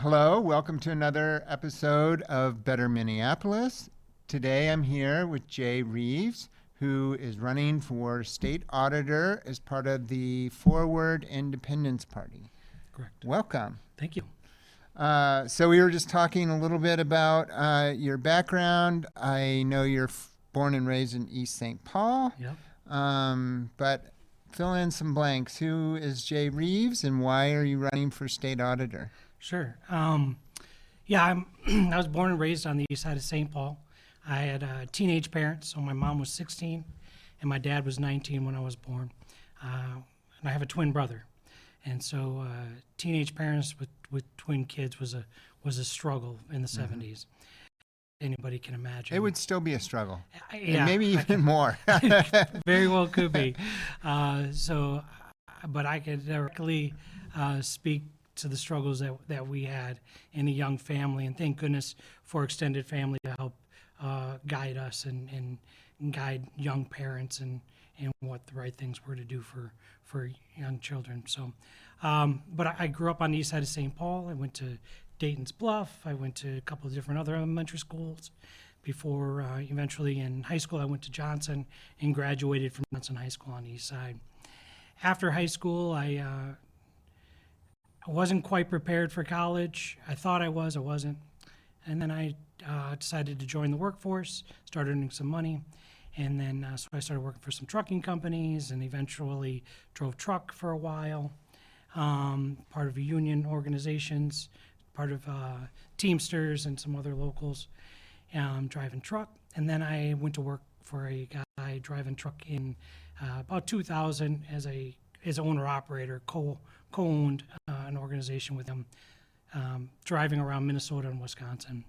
Hello, welcome to another episode of Better Minneapolis. Today I'm here with Jay Reeves, who is running for state auditor as part of the Forward Independence Party. Correct. Welcome. Thank you. So we were just talking a little bit about your background. I know you're born and raised in East St. Paul. Yep. But fill in some blanks. Who is Jay Reeves and why are you running for state auditor? Sure. I was born and raised on the east side of St. Paul. I had teenage parents, so my mom was 16 and my dad was 19 when I was born. And I have a twin brother. And so teenage parents with twin kids was a struggle in the 70s. Anybody can imagine. It would still be a struggle. Yeah, and maybe even more. Very well could be. But I could directly speak to the struggles that we had in a young family, and thank goodness for extended family to help guide us and guide young parents and what the right things were to do for young children. So, but I grew up on the east side of St. Paul. I went to Dayton's Bluff. I went to a couple of different other elementary schools before eventually in high school I went to Johnson and graduated from Johnson High School on the east side. After high school, I wasn't quite prepared for college. I thought I wasn't. And then I decided to join the workforce, started earning some money. And then so I started working for some trucking companies and eventually drove truck for a while, part of union organizations, part of Teamsters and some other locals, driving truck. And then I went to work for a guy driving truck in about 2000 as owner-operator, co-owned an organization with him, driving around Minnesota and Wisconsin.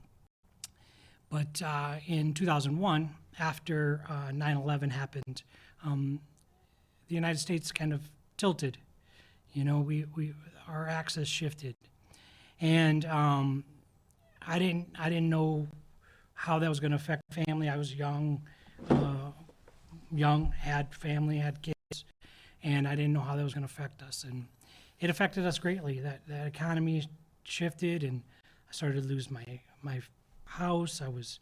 But in 2001, after 9/11 happened, the United States kind of tilted. You know, our axis shifted, and I didn't know how that was going to affect family. I was young, had family, had kids, and I didn't know how that was going to affect us. And it affected us greatly. That economy shifted, and I started to lose my house. I was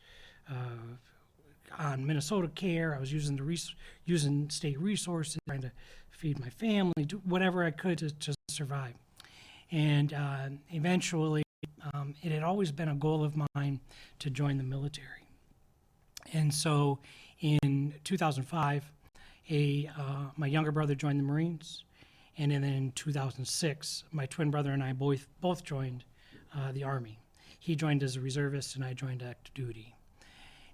on Minnesota Care. I was using state resources, trying to feed my family, do whatever I could to survive. And eventually, it had always been a goal of mine to join the military. And so in 2005, my younger brother joined the Marines. And then in 2006, my twin brother and I both joined the Army. He joined as a reservist, and I joined active duty.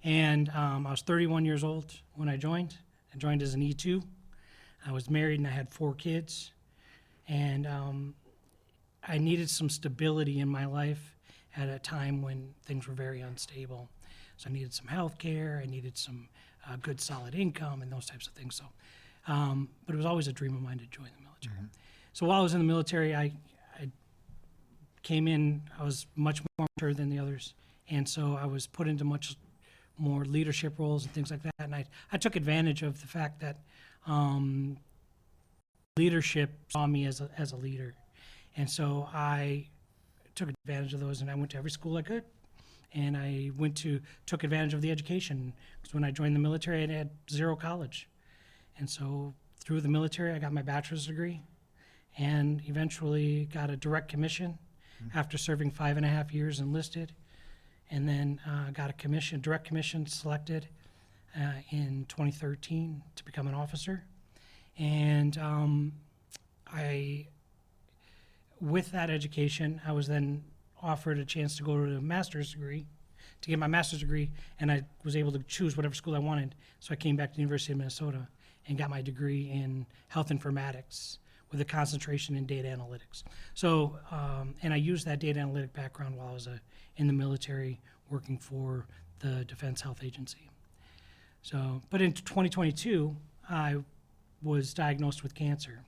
And I was 31 years old when I joined. I joined as an E2. I was married, and I had 4 kids. And I needed some stability in my life at a time when things were very unstable. So I needed some health care. I needed some good, solid income and those types of things. So, but it was always a dream of mine to join the military. Mm-hmm. So while I was in the military, I came in, I was much more mature than the others. And so I was put into much more leadership roles and things like that. And I took advantage of the fact that leadership saw me as a leader. And so I took advantage of those, and I went to every school I could. And I took advantage of the education. Because when I joined the military, I had 0 college. And so through the military, I got my bachelor's degree and eventually got a direct commission after serving 5.5 years enlisted, and then got a direct commission selected in 2013 to become an officer. And with that education, I was then offered a chance to go to get my master's degree, and I was able to choose whatever school I wanted. So I came back to the University of Minnesota and got my degree in health informatics with a concentration in data analytics. So, and I used that data analytic background while I was in the military working for the Defense Health Agency. So, but in 2022, I was diagnosed with cancer.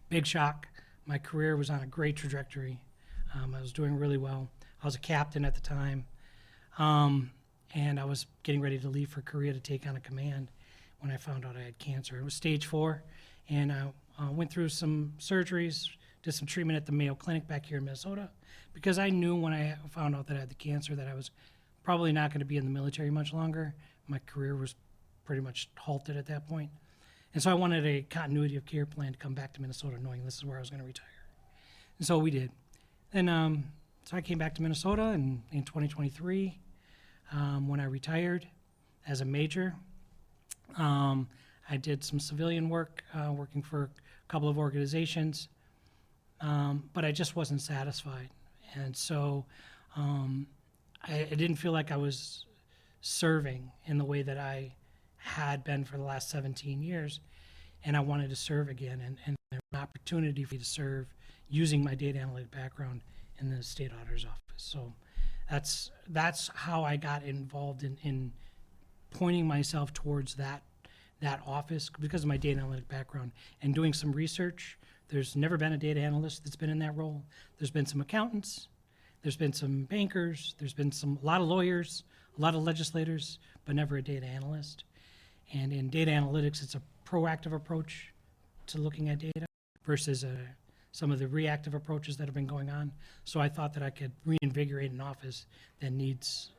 Big shock. My career was on a great trajectory. I was doing really well. I was a captain at the time, and I was getting ready to leave for Korea to take on a command when I found out I had cancer. It was stage 4, and I went through some surgeries, did some treatment at the Mayo Clinic back here in Minnesota, because I knew when I found out that I had the cancer that I was probably not going to be in the military much longer. My career was pretty much halted at that point. And so I wanted a continuity of care plan to come back to Minnesota knowing this is where I was going to retire. And so we did. And so I came back to Minnesota in 2023 when I retired as a major. I did some civilian work, working for a couple of organizations, but I just wasn't satisfied. And so I didn't feel like I was serving in the way that I had been for the last 17 years, and I wanted to serve again, and there was an opportunity for me to serve using my data analytic background in the state auditor's office. So that's how I got involved in pointing myself towards that office because of my data analytic background and doing some research. There's never been a data analyst that's been in that role. There's been some accountants, there's been some bankers, there's been a lot of lawyers, a lot of legislators, but never a data analyst. And in data analytics, it's a proactive approach to looking at data versus some of the reactive approaches that have been going on. So I thought that I could reinvigorate an office that needs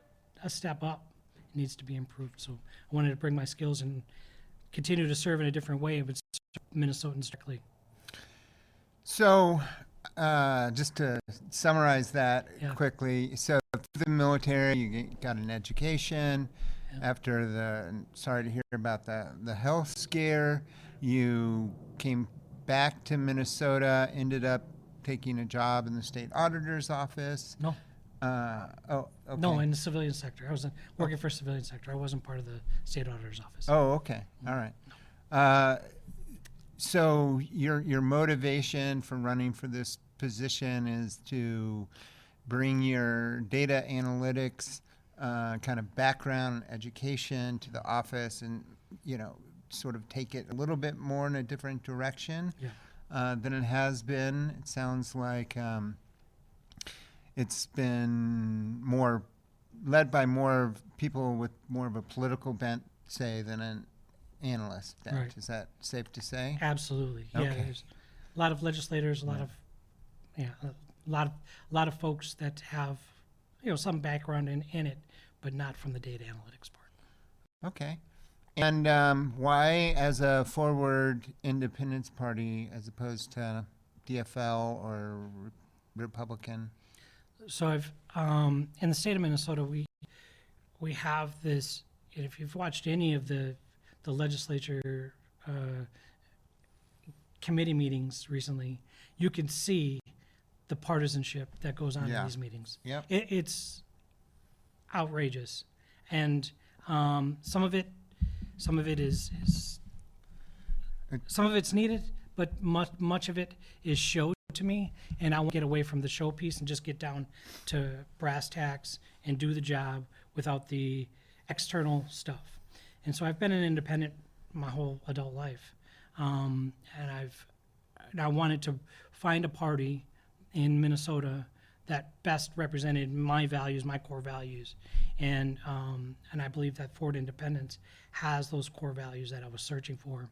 a step up, needs to be improved. So I wanted to bring my skills and continue to serve in a different way, but serve Minnesotans strictly. So just to summarize that Yeah. quickly, so through the military, you got an education. Yeah. After sorry to hear about the health scare, you came back to Minnesota, ended up taking a job in the state auditor's office. No. Okay. No, in the civilian sector. I was working for civilian sector. I wasn't part of the state auditor's office. Oh, okay. All right. So your motivation for running for this position is to bring your data analytics kind of background and education to the office and, sort of take it a little bit more in a different direction than it has been. It sounds like it's been more led by more people with more of a political bent, say, than an analyst bent. Right. Is that safe to say? Absolutely. Yeah. Okay. There's a lot of legislators, a lot of folks that have, some background in it, but not from the data analytics part. Okay. And why, as a forward independence party, as opposed to DFL or Republican? So I've in the state of Minnesota, we have this. If you've watched any of the legislature committee meetings recently, you can see the partisanship that goes on in these meetings. Yep. It's outrageous, and some of it is some of it's needed, but much of it is showed to me, and I want to get away from the show piece and just get down to brass tacks and do the job without the external stuff. And so I've been an independent my whole adult life, and I wanted to find a party in Minnesota that best represented my values, my core values, and I believe that Forward Independence has those core values that I was searching for.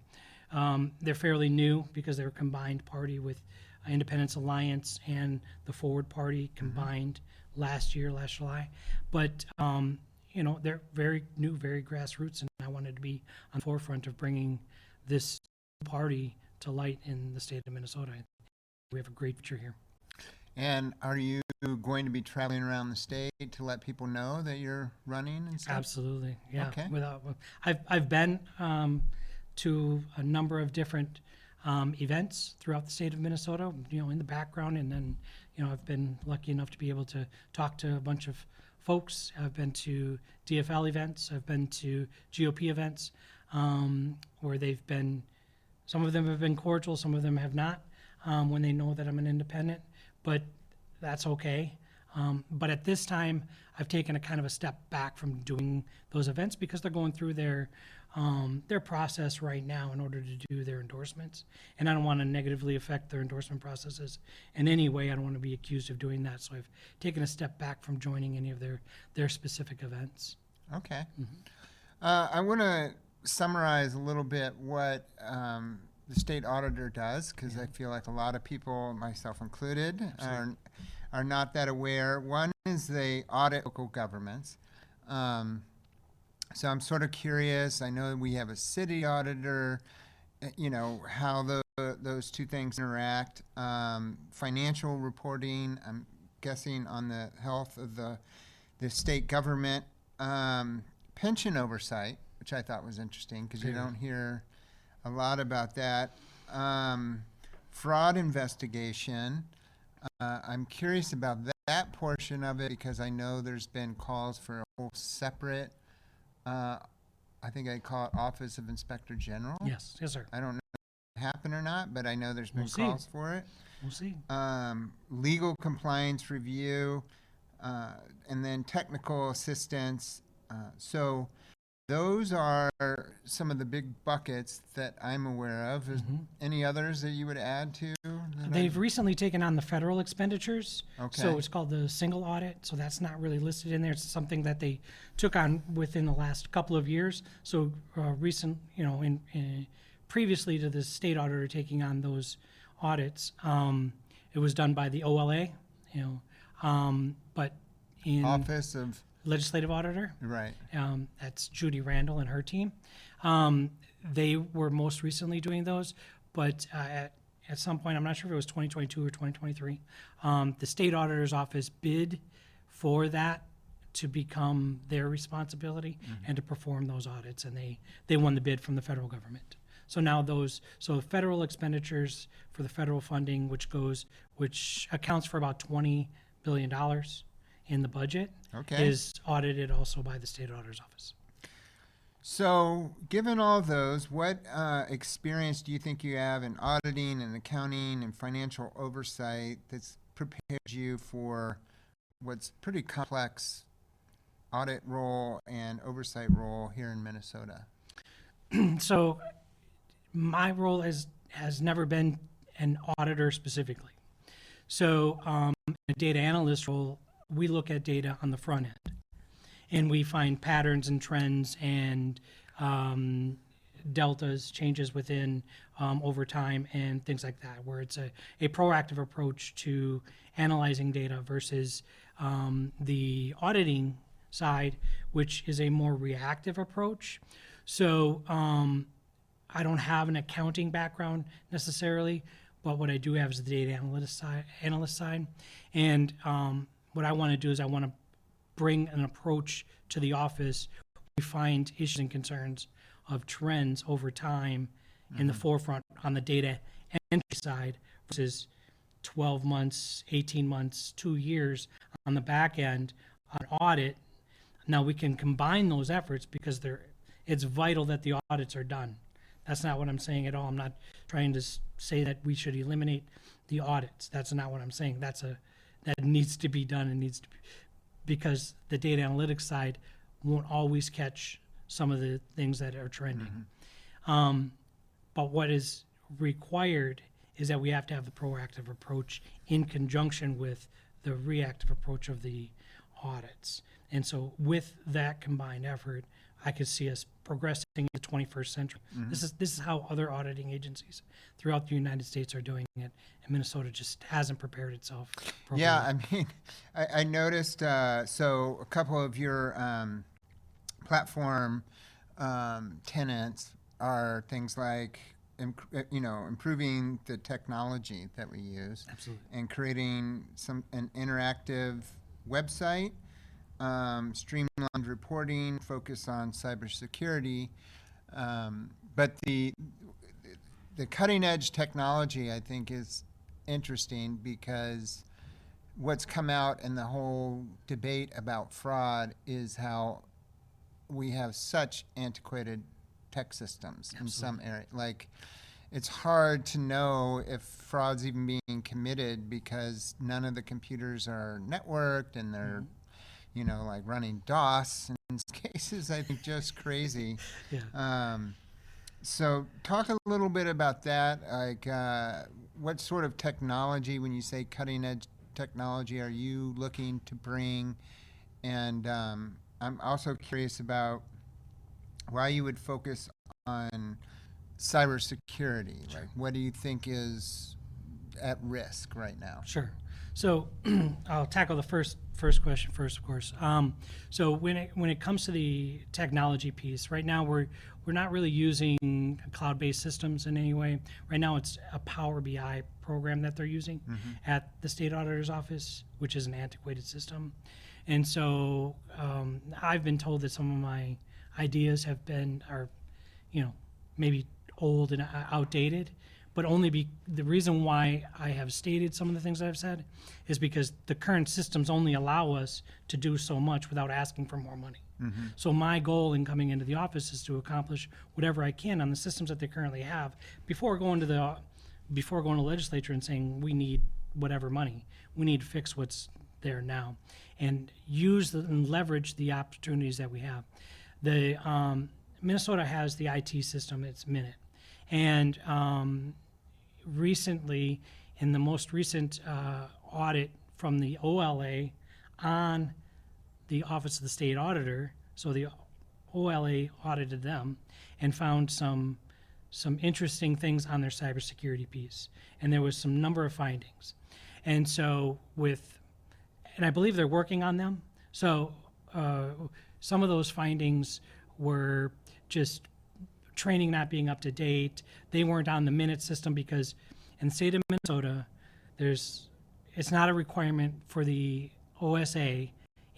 They're fairly new because they're a combined party with Independence Alliance and the Forward Party combined last July, but they're very new, very grassroots, and I wanted to be on the forefront of bringing this party to light in the state of Minnesota. We have a great future here. And are you going to be traveling around the state to let people know that you're running and stuff? Absolutely, yeah. Okay. I've been to a number of different events throughout the state of Minnesota, in the background, and then, I've been lucky enough to be able to talk to a bunch of folks. I've been to DFL events. I've been to GOP events where some of them have been cordial, some of them have not, when they know that I'm an independent. But that's okay. But at this time, I've taken a kind of a step back from doing those events because they're going through their process right now in order to do their endorsements. And I don't want to negatively affect their endorsement processes in any way. I don't want to be accused of doing that. So I've taken a step back from joining any of their specific events. Okay. I want to summarize a little bit what the state auditor does, because I feel like a lot of people, myself included, are not that aware. One is they audit local governments. So I'm sort of curious. I know we have a city auditor, how those two things interact. Financial reporting, I'm guessing on the health of the state government. Pension oversight, which I thought was interesting because you don't hear a lot about that. Fraud investigation. I'm curious about that portion of it because I know there's been calls for a whole separate, I think I call it Office of Inspector General. Yes, sir. I don't know if it happened or not, but I know there's been We'll calls for it. We'll see. Legal compliance review, and then technical assistance. So those are some of the big buckets that I'm aware of. Is any others that you would add to? They've recently taken on the federal expenditures. Okay. So it's called the single audit. So that's not really listed in there. It's something that they took on within the last couple of years. So previously to the state auditor taking on those audits, it was done by the OLA, but in Office of Legislative Auditor. Right. That's Judy Randall and her team. They were most recently doing those, but at some point, I'm not sure if it was 2022 or 2023, the state auditor's office bid for that to become their responsibility and to perform those audits, and they won the bid from the federal government. So now federal expenditures for the federal funding, which accounts for about $20 billion in the budget, is audited also by the state auditor's office. So given all those, what experience do you think you have in auditing and accounting and financial oversight that's prepared you for what's pretty complex audit role and oversight role here in Minnesota? So my role has never been an auditor specifically. So a data analyst role, we look at data on the front end, and we find patterns and trends and deltas, changes within over time and things like that, where it's a proactive approach to analyzing data versus the auditing side, which is a more reactive approach. So I don't have an accounting background necessarily, but what I do have is the data analyst side. And what I want to do is I want to bring an approach to the office. We find issues and concerns of trends over time in the forefront on the data entry side versus 12 months, 18 months, 2 years on the back end on audit. Now we can combine those efforts because it's vital that the audits are done. That's not what I'm saying at all. I'm not trying to say that we should eliminate the audits. That's not what I'm saying. That needs to be done and needs to be, because the data analytics side won't always catch some of the things that are trending. But what is required is that we have to have the proactive approach in conjunction with the reactive approach of the audits. And so with that combined effort, I could see us progressing in the 21st century. This is how other auditing agencies throughout the United States are doing it, and Minnesota just hasn't prepared itself properly. Yeah, I mean, I noticed, so a couple of your platform tenets are things like, improving the technology that we use. Absolutely. And creating an interactive website, streamlined reporting, focus on cybersecurity. But the cutting edge technology, I think, is interesting because what's come out in the whole debate about fraud is how we have such antiquated tech systems in some area. Like, it's hard to know if fraud's even being committed because none of the computers are networked and they're like running DOS in cases. I think just crazy. So talk a little bit about that. Like, what sort of technology, when you say cutting edge technology, are you looking to bring? And I'm also curious about why you would focus on cybersecurity. Sure. Like, what do you think is at risk right now? Sure. So I'll tackle the first question first, of course. So when it comes to the technology piece, right now we're not really using cloud-based systems in any way. Right now it's a Power BI program that they're using at the state auditor's office, which is an antiquated system. And so I've been told that some of my ideas are maybe old and outdated, but only the reason why I have stated some of the things that I've said is because the current systems only allow us to do so much without asking for more money. So my goal in coming into the office is to accomplish whatever I can on the systems that they currently have before going to the legislature and saying we need whatever money. We need to fix what's there now and and leverage the opportunities that we have. The Minnesota has the IT system, it's Minute. And recently, in the most recent audit from the OLA on the Office of the State Auditor, so the OLA audited them and found some interesting things on their cybersecurity piece. And there was some number of findings. And so and I believe they're working on them. So some of those findings were just training not being up to date. They weren't on the Minute system because in the state of Minnesota, it's not a requirement for the OSA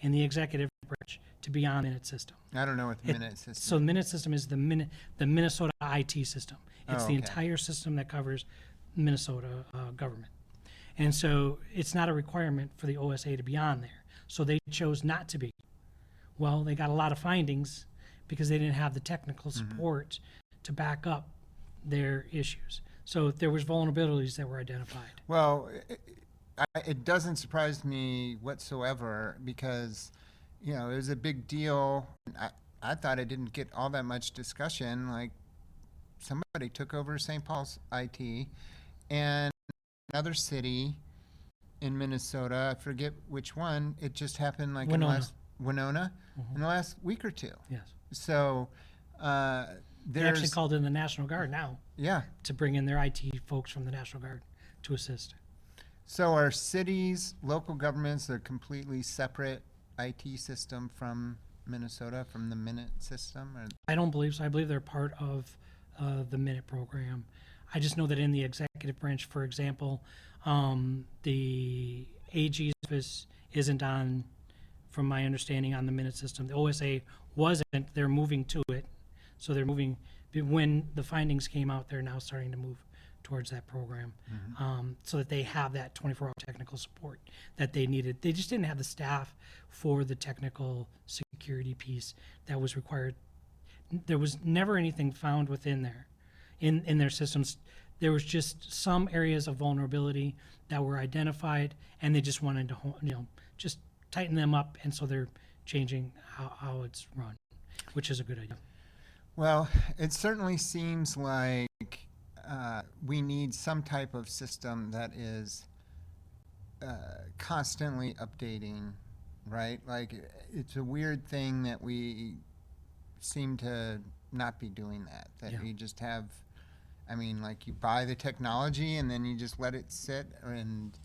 and the executive branch to be on the Minute system. I don't know what the Minute system. So the Minute system is the Minnesota IT system. It's the okay. entire system that covers Minnesota government. And so it's not a requirement for the OSA to be on there. So they chose not to be. Well, they got a lot of findings because they didn't have the technical support to back up their issues. So there was vulnerabilities that were identified. Well, it doesn't surprise me whatsoever because, it was a big deal. I thought it didn't get all that much discussion. Like, somebody took over St. Paul's IT, and another city in Minnesota, I forget which one, it just happened like Winona, in the last week or two. Yes. So They actually called in the National Guard now. Yeah. To bring in their IT folks from the National Guard to assist. So are cities, local governments, a completely separate IT system from Minnesota, from the Minute system? Or? I don't believe so. I believe they're part of the Minute program. I just know that in the executive branch, for example, the AG's office isn't on, from my understanding, on the Minute system. The OSA wasn't. They're moving to it. So they're moving. When the findings came out, they're now starting to move towards that program, so that they have that 24-hour technical support that they needed. They just didn't have the staff for the technical security piece that was required. There was never anything found within there, in their systems. There was just some areas of vulnerability that were identified, and they just wanted to, just tighten them up, and so they're changing how it's run, which is a good idea. Well, it certainly seems like we need some type of system that is constantly updating, right? Like, it's a weird thing that we seem to not be doing that we just have, like, you buy the technology and then you just let it sit, and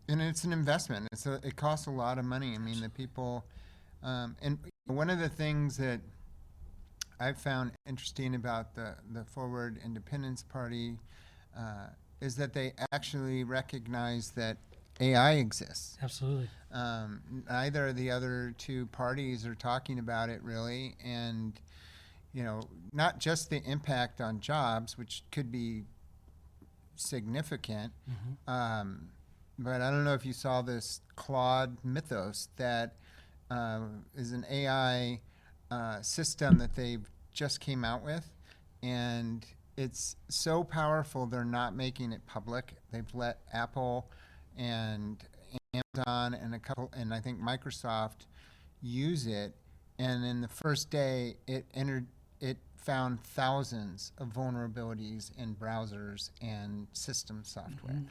it's an investment. It costs a lot of money. The people, and one of the things that I've found interesting about the Forward Independence Party is that they actually recognize that AI exists. Absolutely. Neither of the other two parties are talking about it really, and not just the impact on jobs, which could be significant, but I don't know if you saw this Claude Mythos that is an AI system that they've just came out with, and it's so powerful they're not making it public. They've let Apple and Amazon and I think Microsoft use it, and in the first day it found thousands of vulnerabilities in browsers and system software.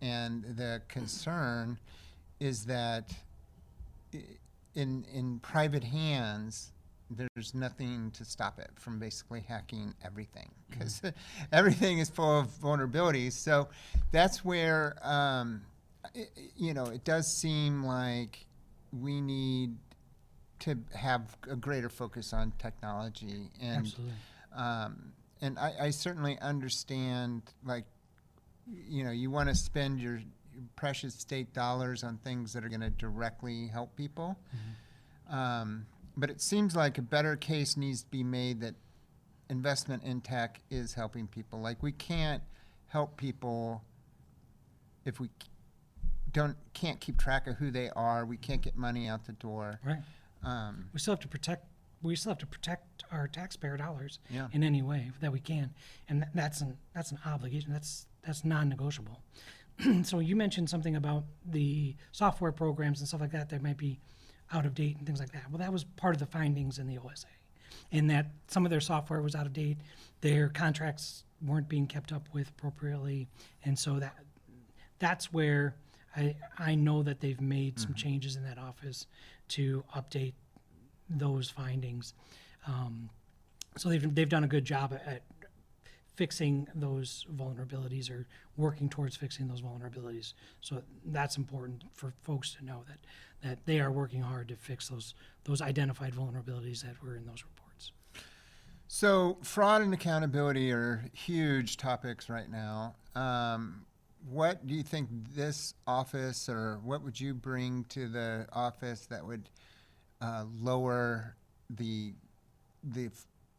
And the concern is that in private hands, there's nothing to stop it from basically hacking everything, because everything is full of vulnerabilities. So that's where, it does seem like we need to have a greater focus on technology. And, Absolutely. And I certainly understand, like, you want to spend your precious state dollars on things that are going to directly help people. But it seems like a better case needs to be made that investment in tech is helping people. Like, we can't help people if we can't keep track of who they are. We can't get money out the door. Right. We still have to protect. We still have to protect our taxpayer dollars Yeah. in any way that we can, and that's an obligation. That's non-negotiable. So you mentioned something about the software programs and stuff like that that might be out of date and things like that. Well, that was part of the findings in the OSA, in that some of their software was out of date, their contracts weren't being kept up with appropriately, and so that's where I know that they've made some changes in that office to update those findings. So they've done a good job at fixing those vulnerabilities, or working towards fixing those vulnerabilities. So that's important for folks to know that they are working hard to fix those identified vulnerabilities that were in those reports. So fraud and accountability are huge topics right now. What do you think this office, or what would you bring to the office that would lower the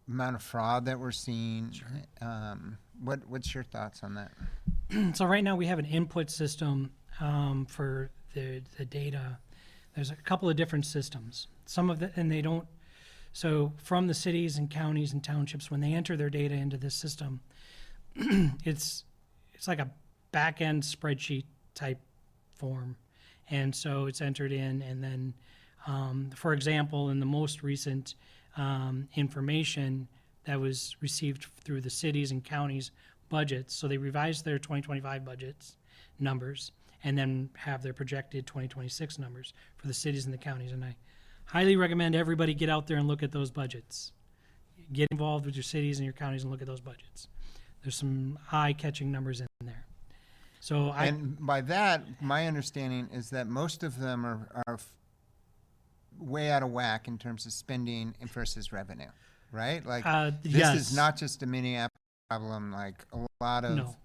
amount of fraud that we're seeing? Sure. What's your thoughts on that? So right now we have an input system for the data. There's a couple of different systems. Some of and they don't. So from the cities and counties and townships, when they enter their data into this system, it's like a back-end spreadsheet type form, and so it's entered in, and then, for example, in the most recent information that was received through the cities and counties budgets. So they revised their 2025 budgets numbers, and then have their projected 2026 numbers for the cities and the counties. And I highly recommend everybody get out there and look at those budgets. Get involved with your cities and your counties and look at those budgets. There's some eye-catching numbers in there. So and by that, my understanding is that most of them are way out of whack in terms of spending versus revenue, right? Like, this yes. is not just a Minneapolis problem. Like, a lot of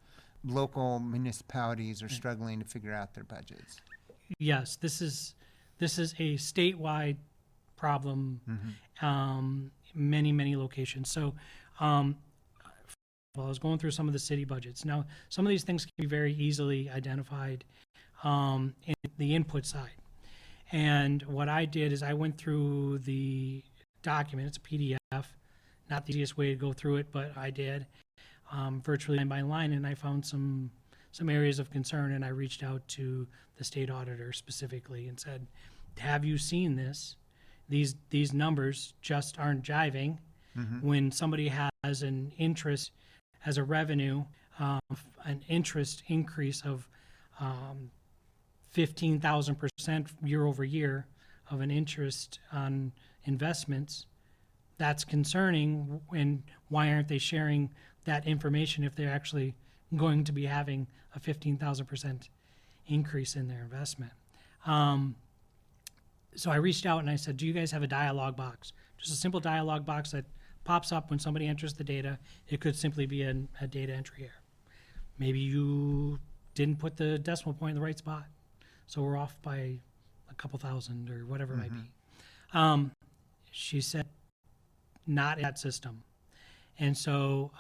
local municipalities are struggling to figure out their budgets. Yes, this is a statewide problem. Many locations. So I was going through some of the city budgets. Now, some of these things can be very easily identified in the input side. And what I did is I went through the document. It's a PDF, not the easiest way to go through it, but I did virtually line by line, and I found some areas of concern, and I reached out to the state auditor specifically and said, have you seen this? These numbers just aren't jiving. When somebody has an interest as a revenue, an interest increase of 15,000% year over year of an interest on investments, that's concerning. And why aren't they sharing that information if they're actually going to be having a 15,000% increase in their investment? So I reached out and I said, do you guys have a dialog box? Just a simple dialog box that pops up when somebody enters the data. It could simply be a data entry error. Maybe you didn't put the decimal point in the right spot, so we're off by a couple thousand or whatever it might be. She said, not in that system. And so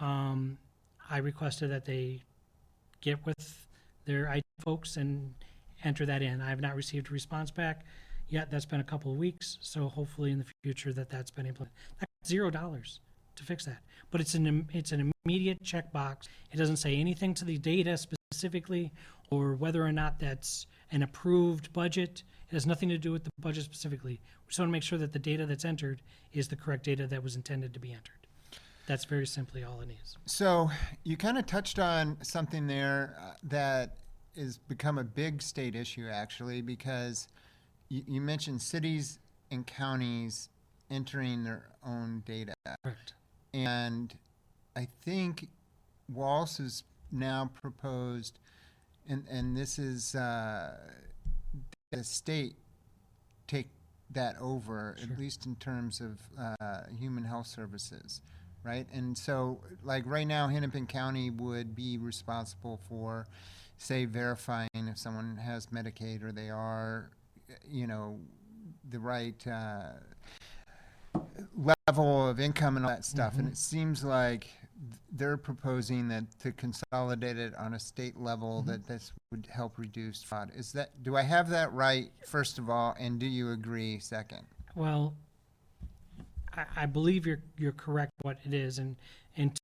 I requested that they get with their IT folks and enter that in. I have not received a response back yet. That's been a couple of weeks, so hopefully in the future that's been implemented. That's $0 to fix that. But it's an immediate checkbox. It doesn't say anything to the data specifically, or whether or not that's an approved budget. It has nothing to do with the budget specifically. We just want to make sure that the data that's entered is the correct data that was intended to be entered. That's very simply all it is. So you kind of touched on something there that has become a big state issue, actually, because you mentioned cities and counties entering their own data. Correct. And I think Walsh has now proposed, and this is the state take that over, Sure. at least in terms of human health services, right? And so, like right now, Hennepin County would be responsible for, say, verifying if someone has Medicaid or they are, the right level of income and all that stuff. And it seems like they're proposing that to consolidate it on a state level, that this would help reduce fraud. Do I have that right, first of all, and do you agree, second? Well, I believe you're correct what it is, and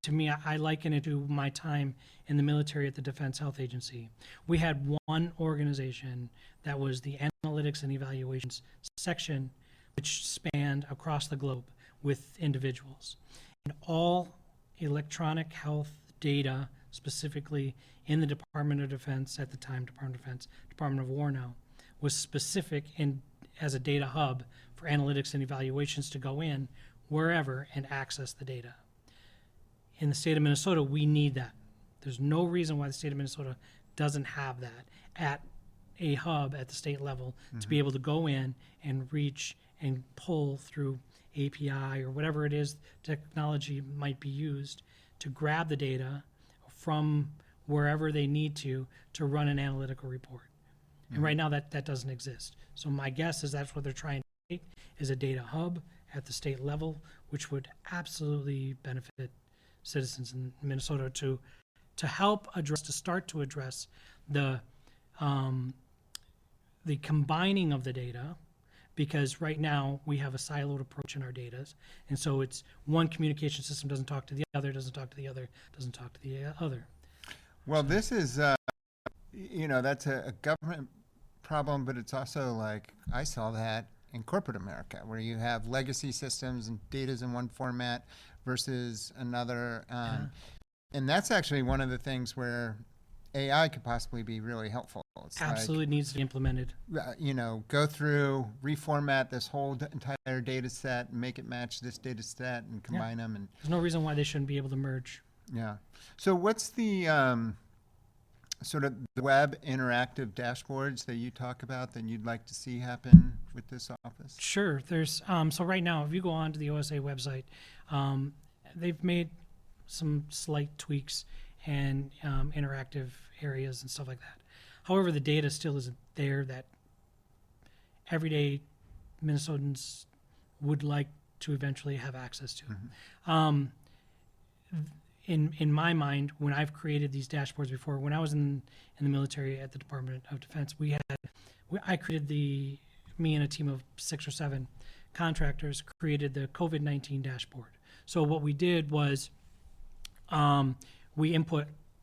to me, I liken it to my time in the military at the Defense Health Agency. We had one organization that was the Analytics and Evaluations section, which spanned across the globe with individuals. And all electronic health data, specifically in the Department of Defense at the time, Department of Defense, Department of War now, was specific as a data hub for analytics and evaluations to go in wherever and access the data. In the state of Minnesota, we need that. There's no reason why the state of Minnesota doesn't have that at a hub at the state level to be able to go in and reach and pull through API or whatever it is technology might be used to grab the data from wherever they need to run an analytical report. And right now that doesn't exist. So my guess is that's what they're trying to create, is a data hub at the state level, which would absolutely benefit citizens in Minnesota to start to address the combining of the data, because right now we have a siloed approach in our data, and so it's one communication system doesn't talk to the other, doesn't talk to the other, doesn't talk to the other. Well, this is, that's a government problem, but it's also like, I saw that in corporate America, where you have legacy systems and data's in one format versus another. And that's actually one of the things where AI could possibly be really helpful. It's Absolutely needs to be implemented. Go through, reformat this whole entire data set and make it match this data set and combine them. And there's no reason why they shouldn't be able to merge. Yeah. So what's the sort of the web interactive dashboards that you talk about that you'd like to see happen with this office? Sure. There's so right now, if you go on to the OSA website, they've made some slight tweaks and interactive areas and stuff like that. However, the data still isn't there that everyday Minnesotans would like to eventually have access to. In my mind, when I've created these dashboards before, when I was in the military at the Department of Defense, I created me and a team of 6 or 7 contractors created the COVID-19 dashboard. So what we did was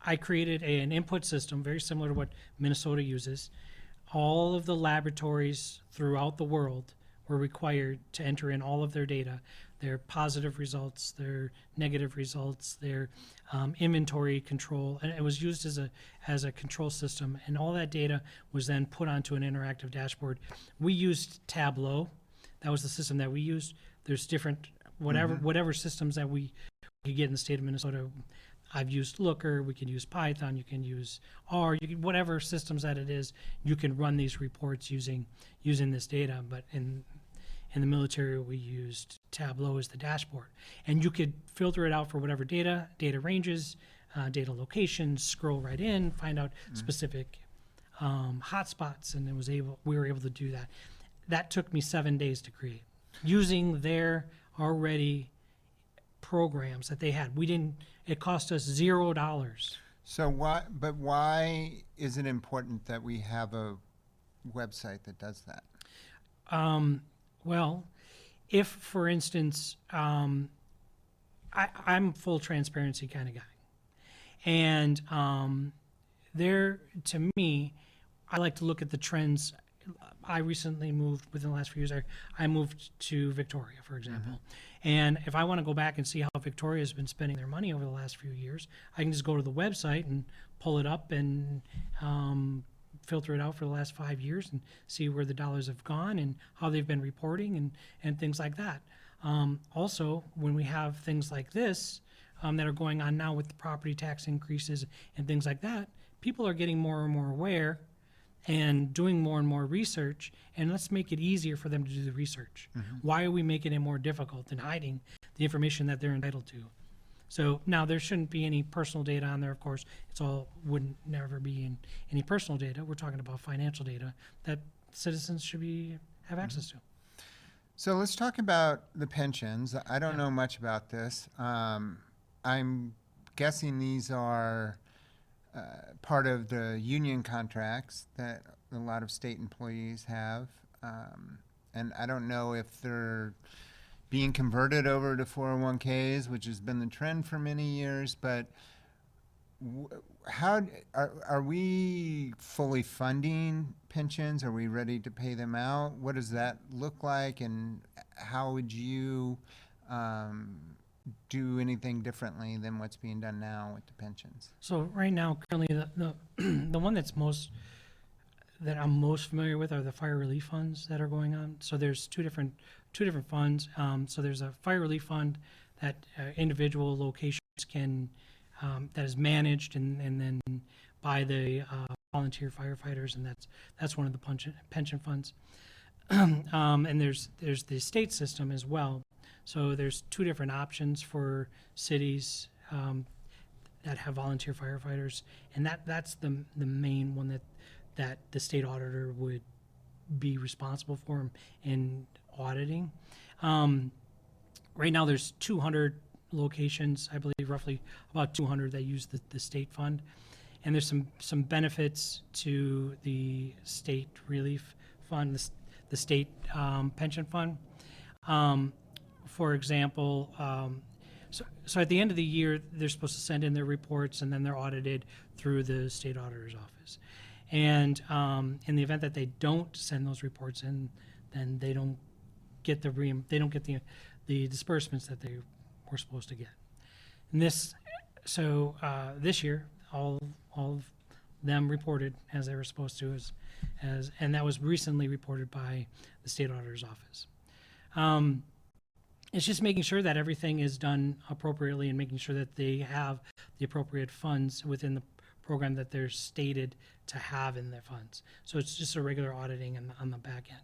I created an input system very similar to what Minnesota uses. All of the laboratories throughout the world were required to enter in all of their data, their positive results, their negative results, their inventory control, and it was used as a control system. And all that data was then put onto an interactive dashboard. We used Tableau. That was the system that we used. There's different whatever systems that we could get in the state of Minnesota. I've used Looker. We can use Python. You can use R. Whatever systems that it is, you can run these reports using this data. But in the military, we used Tableau as the dashboard, and you could filter it out for whatever data ranges, data locations. Scroll right in, find out specific hotspots, and we were able to do that. That took me 7 days to create, using their already programs that they had. It cost us $0. So why is it important that we have a website that does that? Well, if, for instance, I'm a full transparency kind of guy. And to me, I like to look at the trends. I recently moved, within the last few years, I moved to Victoria, for example. And if I want to go back and see how Victoria has been spending their money over the last few years, I can just go to the website and pull it up and filter it out for the last 5 years and see where the dollars have gone and how they've been reporting and things like that. Also, when we have things like this that are going on now with the property tax increases and things like that, people are getting more and more aware and doing more and more research, and let's make it easier for them to do the research. Why are we making it more difficult and hiding the information that they're entitled to? So now there shouldn't be any personal data on there, of course. It's all wouldn't never be in any personal data. We're talking about financial data that citizens should have access to. So let's talk about the pensions. I don't Yeah. know much about this. I'm guessing these are part of the union contracts that a lot of state employees have. And I don't know if they're being converted over to 401ks, which has been the trend for many years, but how are we fully funding pensions? Are we ready to pay them out? What does that look like, and how would you do anything differently than what's being done now with the pensions? So right now, currently, the one that I'm most familiar with are the fire relief funds that are going on. So there's two different funds. So there's a fire relief fund that individual locations can that is managed and then by the volunteer firefighters, and that's one of the pension funds. And there's the state system as well. So there's two different options for cities that have volunteer firefighters, and that's the main one that the state auditor would be responsible for in auditing. Right now there's 200 locations, I believe roughly about 200 that use the state fund. And there's some benefits to the state relief fund, the state pension fund. For example, so at the end of the year, they're supposed to send in their reports, and then they're audited through the state auditor's office. And in the event that they don't send those reports in, then they don't get the disbursements that they were supposed to get. And this year, all of them reported as they were supposed to, and that was recently reported by the state auditor's office. It's just making sure that everything is done appropriately and making sure that they have the appropriate funds within the program that they're stated to have in their funds. So it's just a regular auditing on the back end.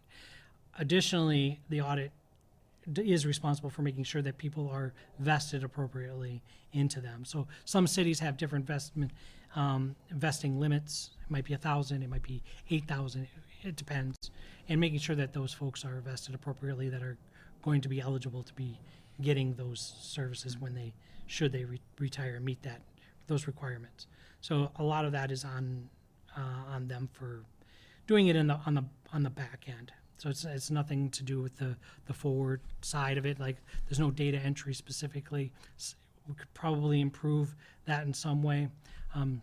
Additionally, the audit is responsible for making sure that people are vested appropriately into them. So some cities have different vesting limits. It might be 1,000, it might be 8,000, it depends. And making sure that those folks are vested appropriately that are going to be eligible to be getting those services when they retire and meet those requirements. So a lot of that is on them for doing it on the back end. So it's nothing to do with the forward side of it. Like there's no data entry specifically. We could probably improve that in some way.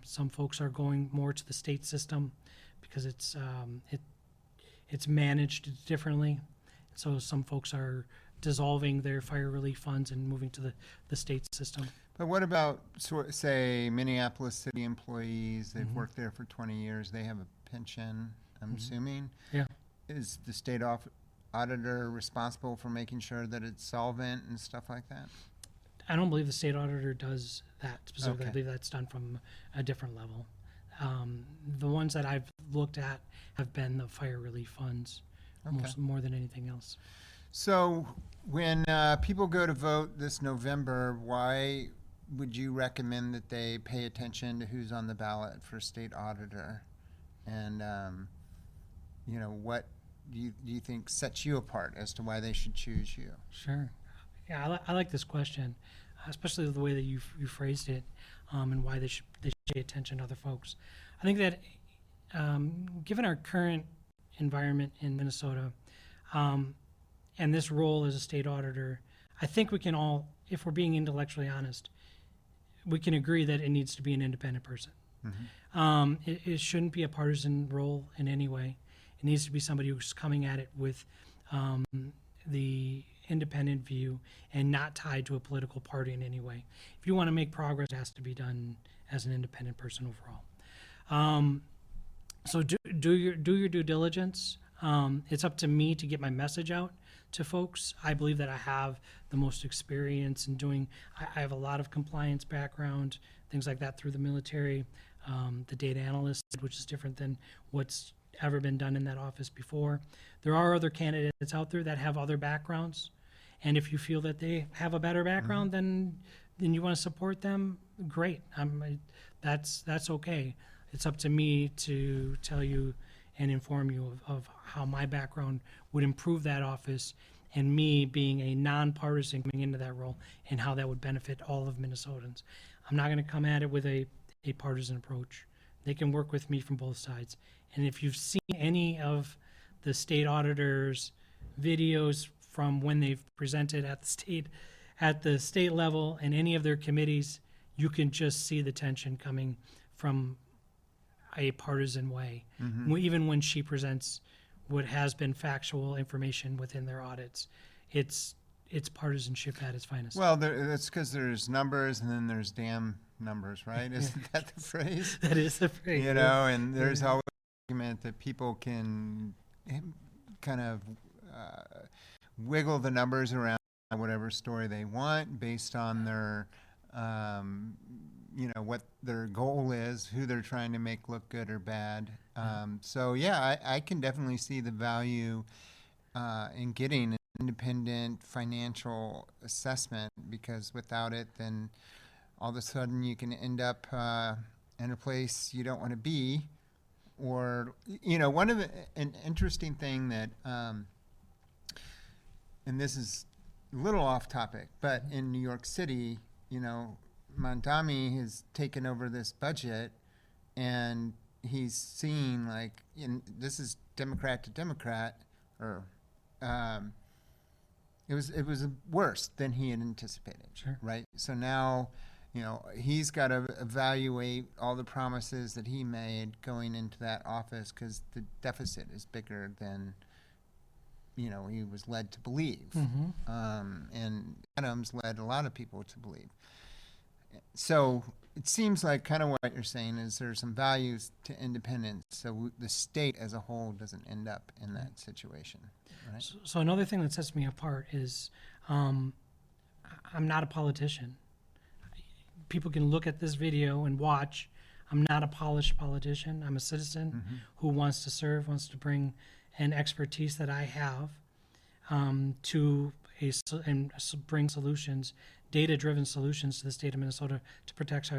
Some folks are going more to the state system because it's managed differently. So some folks are dissolving their fire relief funds and moving to the state system. But what about, say, Minneapolis city employees? They've worked there for 20 years. They have a pension, I'm assuming. Yeah. Is the state auditor responsible for making sure that it's solvent and stuff like that? I don't believe the state auditor does that specifically. Okay. I believe that's done from a different level. The ones that I've looked at have been the fire relief funds more than anything else. So when people go to vote this November, why would you recommend that they pay attention to who's on the ballot for state auditor? And, what do you think sets you apart as to why they should choose you? Sure. Yeah, I like this question, especially the way that you phrased it, and why they should pay attention to other folks. I think that given our current environment in Minnesota, and this role as a state auditor, I think we can all, if we're being intellectually honest, we can agree that it needs to be an independent person. It shouldn't be a partisan role in any way. It needs to be somebody who's coming at it with the independent view and not tied to a political party in any way. If you want to make progress, it has to be done as an independent person overall. So do your due diligence. It's up to me to get my message out to folks. I believe that I have the most experience in doing, I have a lot of compliance background, things like that through the military, the data analyst, which is different than what's ever been done in that office before. There are other candidates out there that have other backgrounds, and if you feel that they have a better background, then you want to support them, great. That's okay. It's up to me to tell you and inform you of how my background would improve that office, and me being a nonpartisan coming into that role, and how that would benefit all of Minnesotans. I'm not going to come at it with a partisan approach. They can work with me from both sides. And if you've seen any of the state auditors' videos from when they've presented at the state level and any of their committees, you can just see the tension coming from a partisan way. Even when she presents what has been factual information within their audits, it's partisanship at its finest. Well, that's because there's numbers and then there's damn numbers, right? Isn't that the phrase? That is the phrase. You know, and there's always an argument that people can kind of wiggle the numbers around whatever story they want based on their, what their goal is, who they're trying to make look good or bad. So yeah, I can definitely see the value in getting an independent financial assessment, because without it, then all of a sudden you can end up in a place you don't want to be. Or, an interesting thing that, and this is a little off topic, but in New York City, Mondami has taken over this budget, and he's seeing this is Democrat to Democrat, or it was worse than he had anticipated. Sure. Right? So now, he's got to evaluate all the promises that he made going into that office, because the deficit is bigger than he was led to believe. And Adams led a lot of people to believe. So it seems like kind of what you're saying is there's some values to independence, so the state as a whole doesn't end up in that situation. Right? So another thing that sets me apart is I'm not a politician. People can look at this video and watch. I'm not a polished politician. I'm a citizen who wants to serve, wants to bring an expertise that I have to bring solutions, data-driven solutions to the state of Minnesota to protect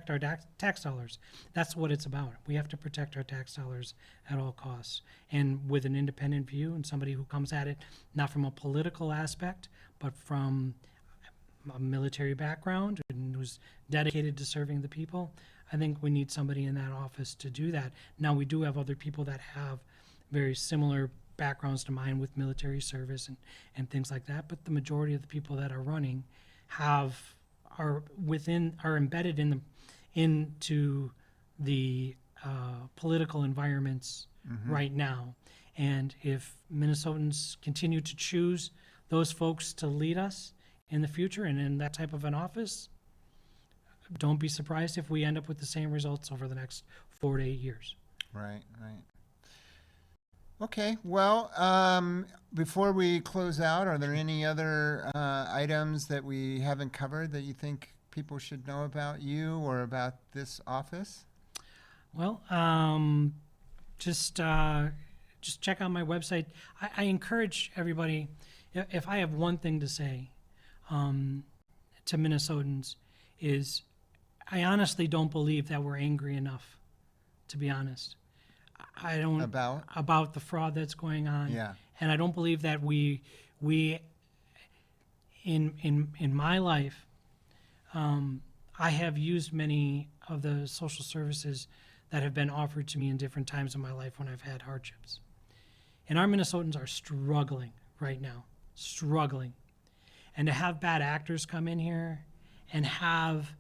our tax dollars. That's what it's about. We have to protect our tax dollars at all costs, and with an independent view, and somebody who comes at it not from a political aspect, but from a military background and who's dedicated to serving the people. I think we need somebody in that office to do that. Now, we do have other people that have very similar backgrounds to mine with military service and things like that, but the majority of the people that are running are embedded into the political environments right now. And if Minnesotans continue to choose those folks to lead us in the future and in that type of an office, don't be surprised if we end up with the same results over the next 4 to 8 years. Right. Okay, well, before we close out, are there any other items that we haven't covered that you think people should know about you or about this office? Well, just check out my website. I encourage everybody, if I have one thing to say to Minnesotans, is I honestly don't believe that we're angry enough, to be honest. I don't about the fraud that's going on. Yeah. And I don't believe that we in my life, I have used many of the social services that have been offered to me in different times in my life when I've had hardships. And our Minnesotans are struggling right now, struggling. And to have bad actors come in here and have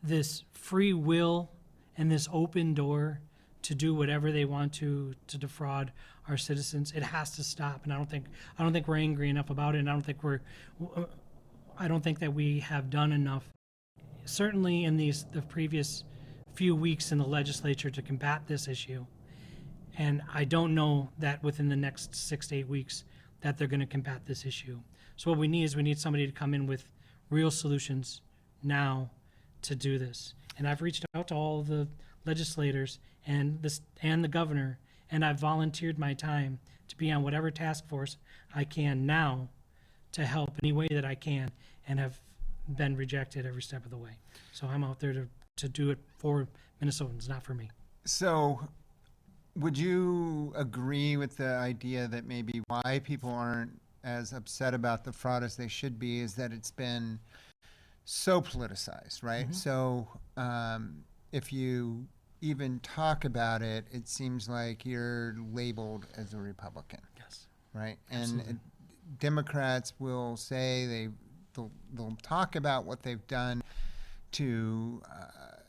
this free will and this open door to do whatever they want to defraud our citizens, it has to stop. And I don't think we're angry enough about it. And I don't think that we have done enough, certainly in the previous few weeks in the legislature, to combat this issue. And I don't know that within the next 6 to 8 weeks that they're going to combat this issue. So what we need is we need somebody to come in with real solutions now to do this. And I've reached out to all the legislators and the governor, and I've volunteered my time to be on whatever task force I can now to help any way that I can, and have been rejected every step of the way. So I'm out there to do it for Minnesotans, not for me. So would you agree with the idea that maybe why people aren't as upset about the fraud as they should be is that it's been so politicized, right? Mm-hmm. So if you even talk about it, it seems like you're labeled as a Republican, Yes. right? Absolutely. And Democrats will say they'll talk about what they've done to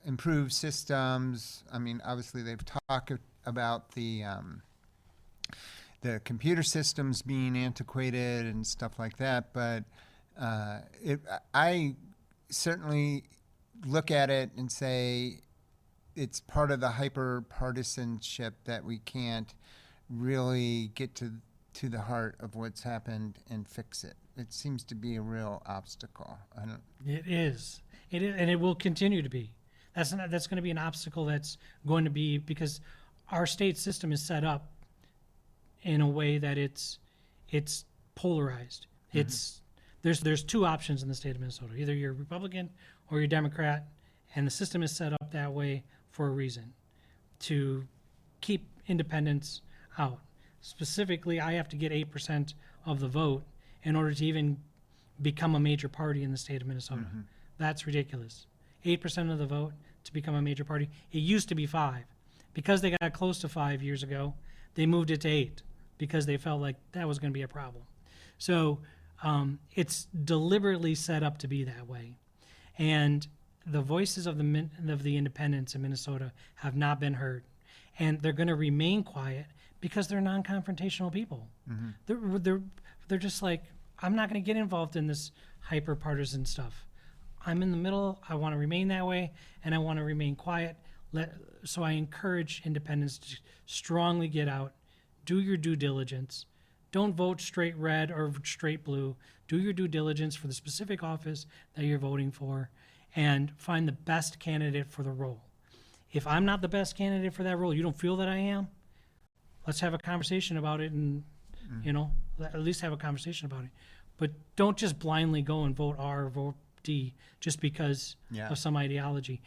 improve systems. I mean, obviously they've talked about the computer systems being antiquated and stuff like that, but I certainly look at it and say it's part of the hyper-partisanship that we can't really get to the heart of what's happened and fix it. It seems to be a real obstacle. It is, and it will continue to be. That's going to be an obstacle that's going to be, because our state system is set up in a way that it's polarized. Mm-hmm. There's two options in the state of Minnesota. Either you're Republican or you're Democrat, and the system is set up that way for a reason, to keep independents out. Specifically, I have to get 8% of the vote in order to even become a major party in the state of Minnesota. Mm-hmm. That's ridiculous. 8% of the vote to become a major party. It used to be 5. Because they got close to 5 years ago, they moved it to 8 because they felt like that was going to be a problem. So it's deliberately set up to be that way. And the voices of the independents in Minnesota have not been heard. And they're going to remain quiet because they're non-confrontational people. Mm-hmm. They're just like, I'm not going to get involved in this hyper-partisan stuff. I'm in the middle. I want to remain that way, and I want to remain quiet. So I encourage independents to strongly get out, do your due diligence. Don't vote straight red or straight blue. Do your due diligence for the specific office that you're voting for, and find the best candidate for the role. If I'm not the best candidate for that role, you don't feel that I am, let's have a conversation about it, and at least have a conversation about it. But don't just blindly go and vote R or vote D just because of some ideology.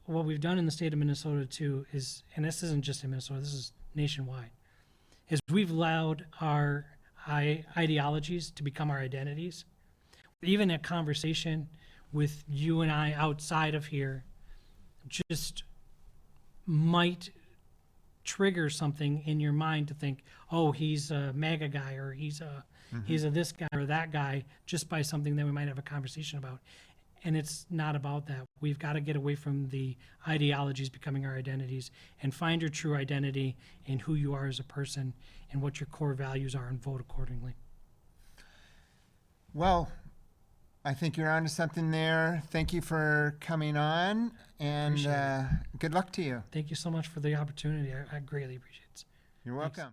What we've done in the state of Minnesota too is, and this isn't just in Minnesota, this is nationwide, is we've allowed our ideologies to become our identities. Even a conversation with you and I outside of here just might trigger something in your mind to think, oh, he's a MAGA guy, or he's a this guy or that guy, just by something that we might have a conversation about. And it's not about that. We've got to get away from the ideologies becoming our identities and find your true identity in who you are as a person and what your core values are, and vote accordingly. Well, I think you're onto something there. Thank you for coming on, and good luck to you. Thank you so much for the opportunity. I greatly appreciate it. You're welcome. Thanks.